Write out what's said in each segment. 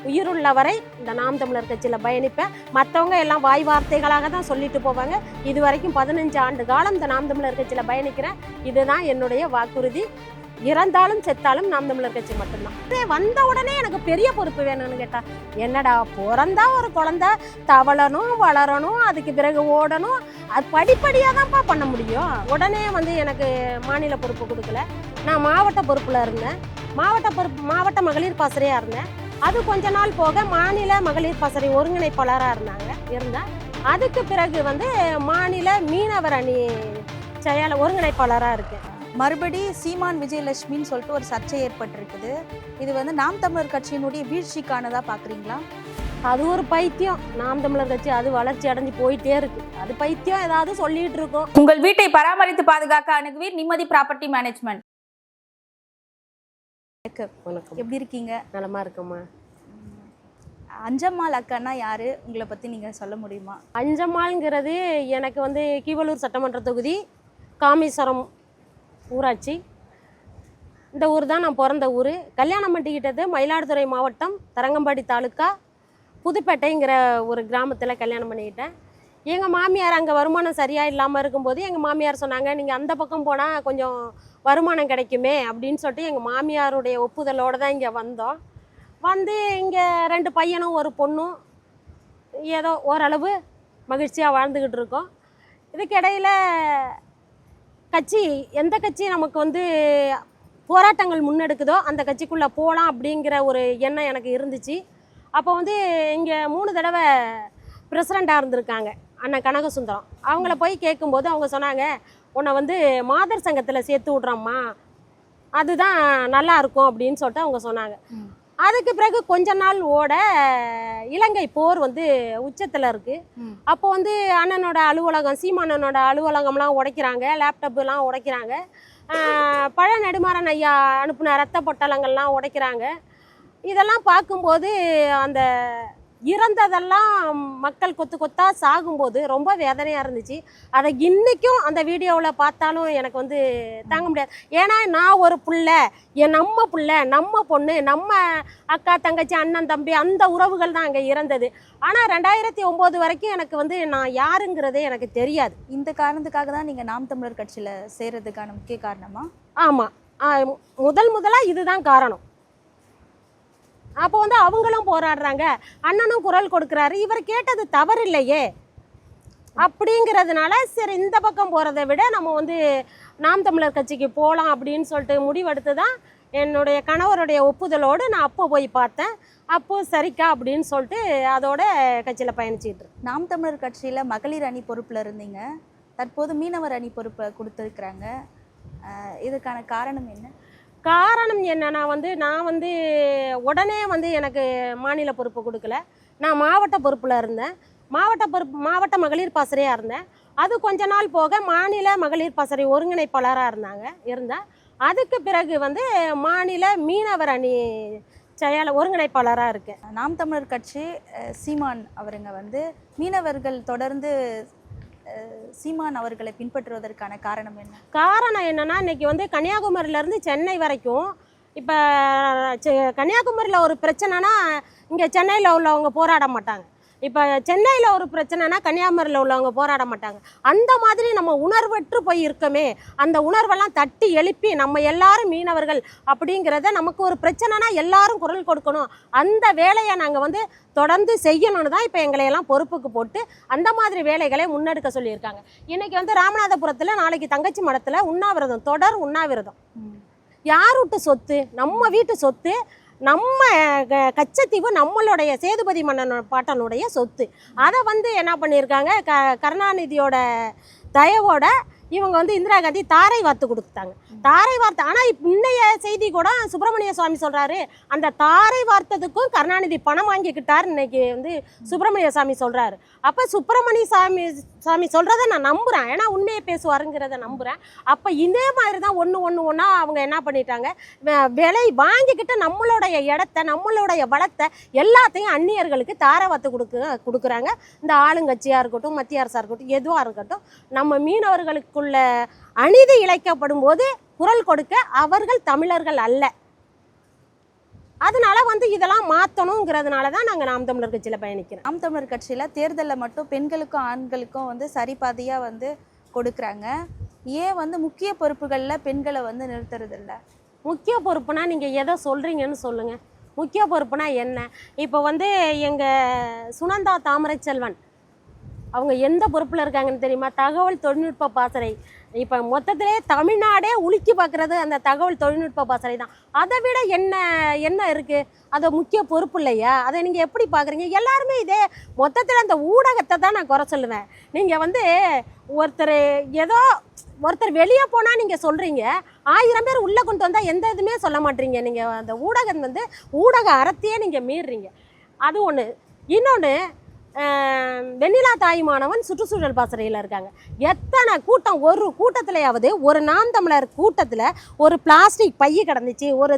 உயிருள்ள வரை இந்த நாம் தமிழர் கட்சியில் பயணிப்பேன். மற்றவங்க எல்லாம் வாய் வார்த்தைகளாக தான் சொல்லிட்டு போவாங்க. இது வரைக்கும் 15 ஆண்டு காலம் இந்த நாம் தமிழர் கட்சியில் பயணிக்கிறேன். இதுதான் என்னுடைய வாக்குறுதி. இறந்தாலும் செத்தாலும் நாம் தமிழர் கட்சி மட்டும்தான். வந்த உடனே எனக்கு பெரிய பொறுப்பு வேணும்னு கேட்டா என்னடா, பிறந்தா ஒரு குழந்தை தவளணும், வளரணும், அதுக்கு பிறகு ஓடணும், அது படிப்படியாக தான்ப்பா பண்ண முடியும். உடனே எனக்கு மாநில பொறுப்பு கொடுக்கல. நான் மாவட்ட பொறுப்பில் இருந்தேன். மாவட்ட மகளிர் பாசறையாக இருந்தேன். அது கொஞ்ச நாள் போக மாநில மகளிர் பாசறை ஒருங்கிணைப்பாளராக இருந்தேன். அதுக்கு பிறகு மாநில மீனவர் அணி ஒருங்கிணைப்பாளராக இருக்கேன். மறுபடி சீமான் விஜயலட்சுமின்னு சொல்லிட்டு ஒரு சர்ச்சை ஏற்பட்டிருக்குது. இது நாம் தமிழர் கட்சியினுடைய வீழ்ச்சிக்கானதா பார்க்குறீங்களா? அது ஒரு பைத்தியம். நாம் தமிழர் கட்சி அது வளர்ச்சி அடைஞ்சு போயிட்டே இருக்கு. அது பைத்தியம் ஏதாவது சொல்லிட்டு இருக்கோம். உங்கள் வீட்டை பராமரித்து பாதுகாக்க அணுகுவீர் நிம்மதி ப்ராப்பர்ட்டி மேனேஜ்மெண்ட். வணக்கம், எப்படி இருக்கீங்க? நலமா இருக்கம்மா. அஞ்சம்மாள் அக்கான்னா யாரு, உங்களை பத்தி நீங்க சொல்ல முடியுமா? அஞ்சம்மாள்ங்கிறது எனக்கு கீவலூர் சட்டமன்ற தொகுதி காமேஸ்வரம் ஊராட்சி. இந்த ஊர் தான் நான் பிறந்த ஊர். கல்யாணம் பண்ணிக்கிட்டது மயிலாடுதுறை மாவட்டம் தரங்கம்பாடி தாலுக்கா புதுப்பேட்டைங்கிற ஒரு கிராமத்தில் கல்யாணம் பண்ணிக்கிட்டேன். எங்கள் மாமியார் அங்கே வருமானம் சரியாக இல்லாமல் இருக்கும்போது எங்கள் மாமியார் சொன்னாங்க, நீங்கள் அந்த பக்கம் போனால் கொஞ்சம் வருமானம் கிடைக்குமே அப்படின்னு சொல்லிட்டு எங்கள் மாமியாருடைய ஒப்புதலோடு தான் இங்கே வந்தோம். இங்கே 2 பையனும் ஒரு பொண்ணும் ஏதோ ஓரளவு மகிழ்ச்சியாக வாழ்ந்துக்கிட்டு இருக்கோம். இதுக்கிடையில் எந்த கட்சி நமக்கு போராட்டங்கள் முன்னெடுக்குதோ அந்த கட்சிக்குள்ளே போகலாம் அப்படிங்கிற ஒரு எண்ணம் எனக்கு இருந்துச்சு. அப்போ இங்கே 3 தடவை பிரசிடெண்ட்டாக இருந்திருக்காங்க அண்ணன் கனகசுந்தரம். அவங்கள போய் கேட்கும்போது அவங்க சொன்னாங்க, உன்னை மாதர் சங்கத்தில் சேர்த்து விட்றோம்மா, அதுதான் நல்லா இருக்கும் அப்படின்னு சொல்லிட்டு அவங்க சொன்னாங்க. அதுக்கு பிறகு கொஞ்ச நாள் ஓட இலங்கை போர் உச்சத்தில் இருக்குது. அப்போ அண்ணனோட அலுவலகம், சீமானனோட அலுவலகம்லாம் உடைக்கிறாங்க, லேப்டாப்லாம் உடைக்கிறாங்க, பழ நெடுமாறன் ஐயா அனுப்பின ரத்த பொட்டலங்கள்லாம் உடைக்கிறாங்க. இதெல்லாம் பார்க்கும்போது அந்த இறந்ததெல்லாம் மக்கள் கொத்து கொத்தாக சாகும்போது ரொம்ப வேதனையாக இருந்துச்சு. அதை இன்றைக்கும் அந்த வீடியோவில் பார்த்தாலும் எனக்கு தாங்க முடியாது. ஏன்னா நான் ஒரு பிள்ளை, நம்ம பிள்ளை, நம்ம பொண்ணு, நம்ம அக்கா தங்கச்சி அண்ணன் தம்பி அந்த உறவுகள் தான் அங்கே இறந்தது. ஆனால் 2009 வரைக்கும் எனக்கு நான் யாருங்கிறதே எனக்கு தெரியாது. இந்த காரணத்துக்காக தான் நீங்கள் நாம் தமிழர் கட்சியில் சேர்றதுக்கான முக்கிய காரணமா? ஆமாம், முதலாக இதுதான் காரணம். அப்போ அவங்களும் போராடுறாங்க, அண்ணனும் குரல் கொடுக்குறாரு, இவர் கேட்டது தவறு இல்லையே அப்படிங்கிறதுனால சரி இந்த பக்கம் போகிறத விட நம்ம நாம் தமிழர் கட்சிக்கு போகலாம் அப்படின்னு சொல்லிட்டு முடிவெடுத்து தான் என்னுடைய கணவருடைய ஒப்புதலோடு நான் அப்போ போய் பார்த்தேன். அப்போது சரிக்கா அப்படின்னு சொல்லிட்டு அதோட கட்சியில் பயணிச்சிட்டு. நாம் தமிழர் கட்சியில் மகளிர் அணி பொறுப்பில் இருந்தீங்க, தற்போது மீனவர் அணி பொறுப்பை கொடுத்துருக்குறாங்க. இதுக்கான காரணம் என்ன? காரணம் என்னன்னா நான் உடனே எனக்கு மாநில பொறுப்பு கொடுக்கல. நான் மாவட்ட பொறுப்பில் இருந்தேன். மாவட்ட மகளிர் பாசறையாக இருந்தேன். அது கொஞ்ச நாள் போக மாநில மகளிர் பாசறை ஒருங்கிணைப்பாளராக இருந்தேன். அதுக்கு பிறகு மாநில மீனவர் அணி ஒருங்கிணைப்பாளராக இருக்கேன். நாம் தமிழர் கட்சி சீமான் அவருங்க மீனவர்கள் தொடர்ந்து சீமான் அவர்களை பின்பற்றுவதற்கான காரணம் என்ன? காரணம் என்னன்னா, இன்னைக்கு கன்னியாகுமரியிலேருந்து சென்னை வரைக்கும், இப்போ கன்னியாகுமரியில் ஒரு பிரச்சனைனா இங்கே சென்னையில் உள்ளவங்க போராட மாட்டாங்க. இப்போ சென்னையில் ஒரு பிரச்சனைனா கன்னியாகுமரியில் உள்ளவங்க போராட மாட்டாங்க. அந்த மாதிரி நம்ம உணர்வற்று போய் இருக்கமே, அந்த உணர்வெல்லாம் தட்டி எழுப்பி நம்ம எல்லாரும் மீனவர்கள் அப்படிங்கிறத, நமக்கு ஒரு பிரச்சனைனா எல்லாரும் குரல் கொடுக்கணும், அந்த வேலையை நாங்கள் தொடர்ந்து செய்யணும்னு தான் இப்போ எங்களையெல்லாம் பொறுப்புக்கு போட்டு அந்த மாதிரி வேலைகளை முன்னெடுக்க சொல்லியிருக்காங்க. இன்றைக்கி ராமநாதபுரத்தில், நாளைக்கு தங்கச்சி மடத்தில் உண்ணாவிரதம், தொடர் உண்ணாவிரதம். யார் வீட்டு சொத்து? நம்ம வீட்டு சொத்து. நம்ம கச்சத்தீவு நம்மளுடைய சேதுபதி மன்னன் பாட்டனுடைய சொத்து. அதை என்ன பண்ணியிருக்காங்க, கருணாநிதியோட தயவோட இவங்க இந்திரா காந்தி தாரை வார்த்து கொடுத்தாங்க. தாரை வார்த்தை. ஆனால் இன்னைய செய்தி கூட சுப்பிரமணிய சுவாமி சொல்கிறாரு, அந்த தாரை வார்த்ததுக்கும் கருணாநிதி பணம் வாங்கிக்கிட்டார் இன்னைக்கு சுப்பிரமணிய சாமி சொல்கிறாரு. அப்போ சுப்பிரமணிய சாமி சொல்கிறத நான் நம்புகிறேன், ஏன்னா உண்மையை பேசுவாருங்கிறத நம்புகிறேன். அப்போ இதே மாதிரி தான் ஒன்றா அவங்க என்ன பண்ணிட்டாங்க, விலை வாங்கிக்கிட்டு நம்மளுடைய இடத்த, நம்மளுடைய வளத்தை எல்லாத்தையும் அந்நியர்களுக்கு தாரை வார்த்து கொடுக்குறாங்க. இந்த ஆளுங்கட்சியாக இருக்கட்டும், மத்திய அரசாக இருக்கட்டும், எதுவாக இருக்கட்டும், நம்ம மீனவர்களுக்குள்ள அநீதி இழைக்கப்படும் போது குரல் கொடுக்க அவர்கள் தமிழர்கள் அல்ல. அதனால வந்து இதெல்லாம் மாற்றணுங்கிறதுனால தான் நாங்கள் நாம் தமிழர் கட்சியில் பயணிக்கிறோம். நாம் தமிழர் கட்சியில் தேர்தலில் மட்டும் பெண்களுக்கும் ஆண்களுக்கும் வந்து சரிபாதியாக வந்து கொடுக்குறாங்க. ஏன் வந்து முக்கிய பொறுப்புகளில் பெண்களை வந்து நிறுத்துறதில்ல? முக்கிய பொறுப்புனா நீங்கள் எதை சொல்கிறீங்கன்னு சொல்லுங்கள். முக்கிய பொறுப்புனா என்ன? இப்போ வந்து எங்கள் சுனந்தா தாமரை செல்வன் அவங்க எந்த பொறுப்பில் இருக்காங்கன்னு தெரியுமா? தகவல் தொழில்நுட்ப பாசறை. இப்போ மொத்தத்திலே தமிழ்நாடே உலுக்கி பார்க்குறது அந்த தகவல் தொழில்நுட்ப பாசறை தான். அதை விட என்ன இருக்குது? அது முக்கிய பொறுப்பு இல்லையா? அதை நீங்கள் எப்படி பார்க்குறீங்க? எல்லாருமே இதே மொத்தத்தில் அந்த ஊடகத்தை தான் நான் குறை சொல்லுவேன். நீங்கள் வந்து ஒருத்தர் வெளியே போனால் நீங்கள் சொல்கிறீங்க, 1000 பேர் உள்ளே கொண்டு வந்தால் எந்த இதுவுமே சொல்ல மாட்டீங்க. நீங்கள் அந்த ஊடகம் வந்து ஊடக அறத்தையே நீங்கள் மீறுறீங்க. அது ஒன்று. இன்னொன்று, வெண்ணிலா தாயுமானவன் சுற்றுச்சூழல் பாசறையில் இருக்காங்க. எத்தனை கூட்டம், ஒரு கூட்டத்திலேயாவது ஒரு நாம் தமிழர் கூட்டத்தில் ஒரு பிளாஸ்டிக் பைய கிடந்துச்சு, ஒரு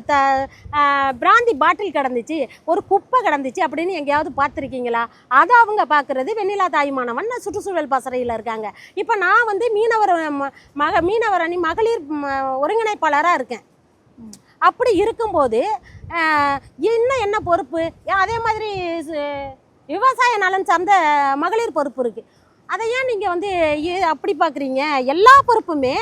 பிராந்தி பாட்டில் கிடந்துச்சு, ஒரு குப்பை கிடந்துச்சு அப்படின்னு எங்கேயாவது பார்த்துருக்கீங்களா? அதை அவங்க பார்க்குறது வெண்ணிலா தாயுமானவன் சுற்றுச்சூழல் பாசறையில் இருக்காங்க. இப்போ நான் வந்து மீனவர் அணி மகளிர் ஒருங்கிணைப்பாளராக இருக்கேன். அப்படி இருக்கும்போது இன்னும் என்ன பொறுப்பு? அதே மாதிரி விவசாய நலன் சார்ந்த மகளிர் பொறுப்பு இருக்குது. அதை ஏன் நீங்கள் வந்து அப்படி பார்க்குறீங்க? எல்லா பொறுப்புமே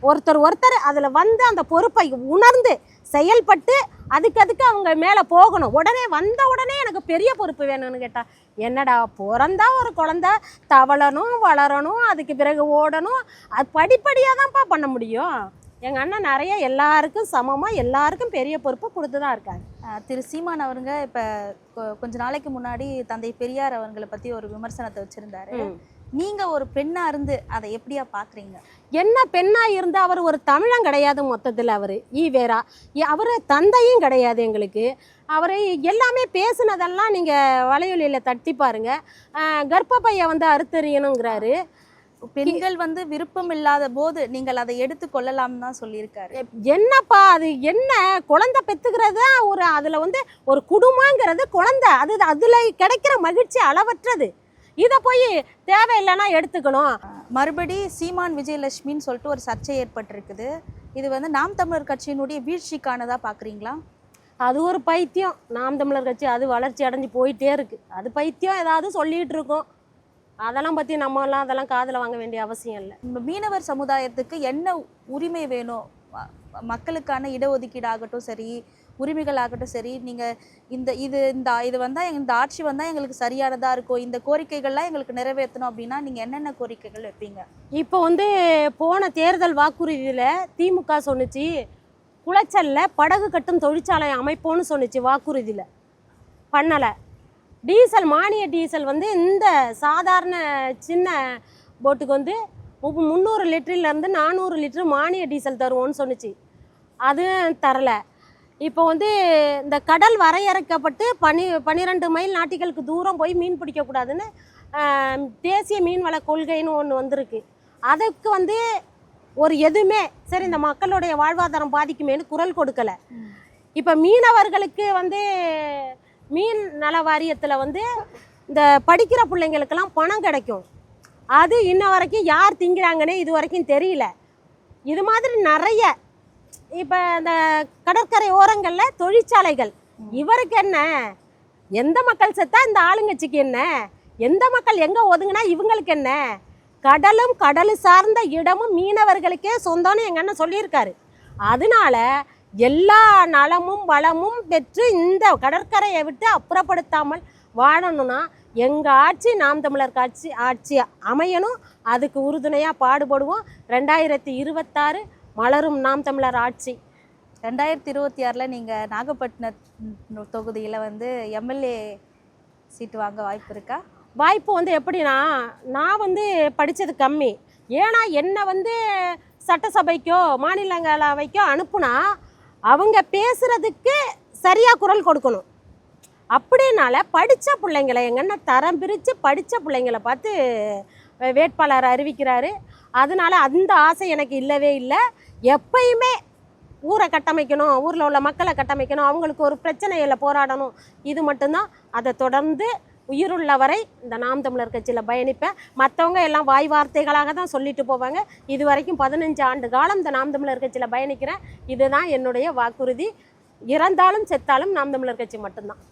ஒருத்தர் அதில் வந்து அந்த பொறுப்பை உணர்ந்து செயல்பட்டு அதுக்கு அவங்க மேலே போகணும். வந்த உடனே எனக்கு பெரிய பொறுப்பு வேணும்னு கேட்டால் என்னடா? பிறந்தா ஒரு குழந்தை தவளணும், வளரணும், அதுக்கு பிறகு ஓடணும். அது படிப்படியாக தான்ப்பா பண்ண முடியும். எங்கள் அண்ணன் நிறைய எல்லாருக்கும் சமமாக எல்லாருக்கும் பெரிய பொறுப்பு கொடுத்து தான் இருக்காங்க. திரு சீமான் அவருங்க இப்போ கொஞ்ச நாளைக்கு முன்னாடி தந்தை பெரியார் அவர்களை பற்றி ஒரு விமர்சனத்தை வச்சுருந்தாரு. நீங்கள் ஒரு பெண்ணாக இருந்து அதை எப்படியா பார்க்குறீங்க? என்ன பெண்ணாக இருந்து? அவர் ஒரு தமிழன் கிடையாது. மொத்தத்தில் அவர் ஈவேரா, அவர் தந்தையும் கிடையாது எங்களுக்கு. அவர் எல்லாமே பேசுனதெல்லாம் நீங்கள் வலையொலியில் தட்டி பாருங்கள். கர்ப்பப்பையை வந்து அறுத்தறியணுங்கிறாரு. பெண்கள் வந்து விருப்பம் இல்லாத போது நீங்கள் அதை எடுத்து கொள்ளலாம்னு தான் சொல்லியிருக்காரு. என்னப்பா அது? என்ன குழந்தை பெற்றுக்கிறது அதில் வந்து ஒரு குடும்பங்கிறது குழந்தை, அதில் கிடைக்கிற மகிழ்ச்சி அளவற்றது. இதை போய் தேவையில்லைன்னா எடுத்துக்கணும். மறுபடி சீமான் விஜயலட்சுமின்னு சொல்லிட்டு ஒரு சர்ச்சை ஏற்பட்டிருக்குது. இது வந்து நாம் தமிழர் கட்சியினுடைய வீழ்ச்சிக்கானதாக பார்க்குறீங்களா? அது ஒரு பைத்தியம். நாம் தமிழர் கட்சி அது வளர்ச்சி அடைஞ்சு போயிட்டே இருக்குது. அது பைத்தியம் ஏதாவது சொல்லிகிட்டு இருக்கோம். அதெல்லாம் பற்றி நம்மலாம் அதெல்லாம் காதில் வாங்க வேண்டிய அவசியம் இல்லை. மீனவர் சமுதாயத்துக்கு என்ன உரிமை வேணும்? மக்களுக்கான இடஒதுக்கீடு ஆகட்டும் சரி, உரிமைகள் ஆகட்டும் சரி, நீங்கள் இது வந்தால் இந்த ஆட்சி வந்தால் எங்களுக்கு சரியானதாக இருக்கும், இந்த கோரிக்கைகள்லாம் எங்களுக்கு நிறைவேற்றணும் அப்படின்னா நீங்கள் என்னென்ன கோரிக்கைகள் வைப்பீங்க? இப்போ வந்து போன தேர்தல் வாக்குறுதியில் திமுக சொன்னிச்சு, குளச்சலில் படகு கட்டும் தொழிற்சாலை அமைப்போன்னு சொன்னிச்சு. வாக்குறுதியில் பண்ணலை. டீசல், மானிய டீசல் வந்து இந்த சாதாரண சின்ன போட்டுக்கு வந்து 300 லிட்டர்லேருந்து 400 லிட்டர் மானிய டீசல் தருவோன்னு சொன்னிச்சு. அது தரலை. இப்போ வந்து இந்த கடல் வரையறுக்கப்பட்டு 12 மைல் நாட்டிகளுக்கு தூரம் போய் மீன் பிடிக்கக்கூடாதுன்னு தேசிய மீன்வள கொள்கைன்னு ஒன்று வந்திருக்கு. அதுக்கு வந்து எதுவுமே சரி இந்த மக்களுடைய வாழ்வாதாரம் பாதிக்குமேனு குரல் கொடுக்கலை. இப்போ மீனவர்களுக்கு வந்து மீன் நல வாரியத்தில் வந்து இந்த படிக்கிற பிள்ளைங்களுக்கெல்லாம் பணம் கிடைக்கும். அது இன்ன வரைக்கும் யார் திங்கிறாங்கன்னே இது வரைக்கும் தெரியல. இது மாதிரி நிறைய இப்போ இந்த கடற்கரை ஓரங்களில் தொழிற்சாலைகள். இவருக்கு என்ன? எந்த மக்கள் செத்தா இந்த ஆளுங்கட்சிக்கு என்ன? எந்த மக்கள் எங்கே ஒதுங்கினா இவங்களுக்கு என்ன? கடலும் கடல் சார்ந்த இடமும் மீனவர்களுக்கே சொந்தம்னு எங்கள் அண்ணன் சொல்லியிருக்காரு. அதனால எல்லா நலமும் வளமும் பெற்று இந்த கடற்கரையை விட்டு அப்புறப்படுத்தாமல் வாழணும்னா எங்கள் ஆட்சி நாம் தமிழர் ஆட்சி அமையணும். அதுக்கு உறுதுணையாக பாடுபடுவோம். 2026 மலரும் நாம் தமிழர் ஆட்சி. 2026 நீங்கள் நாகப்பட்டினம் தொகுதியில் வந்து எம்எல்ஏ சீட்டு வாங்க வாய்ப்பு இருக்கா? வாய்ப்பு வந்து எப்படின்னா, நான் வந்து படித்தது கம்மி. ஏன்னா என்னை வந்து சட்டசபைக்கோ மாநிலங்களவைக்கோ அனுப்புனா அவங்க பேசுகிறதுக்கு சரியாக குரல் கொடுக்கணும். அப்படின்னால படித்த பிள்ளைங்களை எங்கன்னா தரம் பிரித்து படித்த பிள்ளைங்களை பார்த்து வேட்பாளர் அறிவிக்கிறாரு. அதனால அந்த ஆசை எனக்கு இல்லவே இல்லை. எப்பயுமே ஊரை கட்டமைக்கணும், ஊரில் உள்ள மக்களை கட்டமைக்கணும், அவங்களுக்கு ஒரு பிரச்சனையில் போராடணும், இது மட்டும்தான். அதை தொடர்ந்து உயிருள்ள வரை இந்த நாம் தமிழர் கட்சியில் பயணிப்பேன். மற்றவங்க எல்லாம் வாய் வார்த்தைகளாக தான் சொல்லிட்டு போவாங்க. இது வரைக்கும் 15 ஆண்டு காலம் இந்த நாம் தமிழர் கட்சியில் பயணிக்கிறேன். இதுதான் என்னுடைய வாக்குறுதி. இறந்தாலும் செத்தாலும் நாம் தமிழர் கட்சி மட்டும்தான்.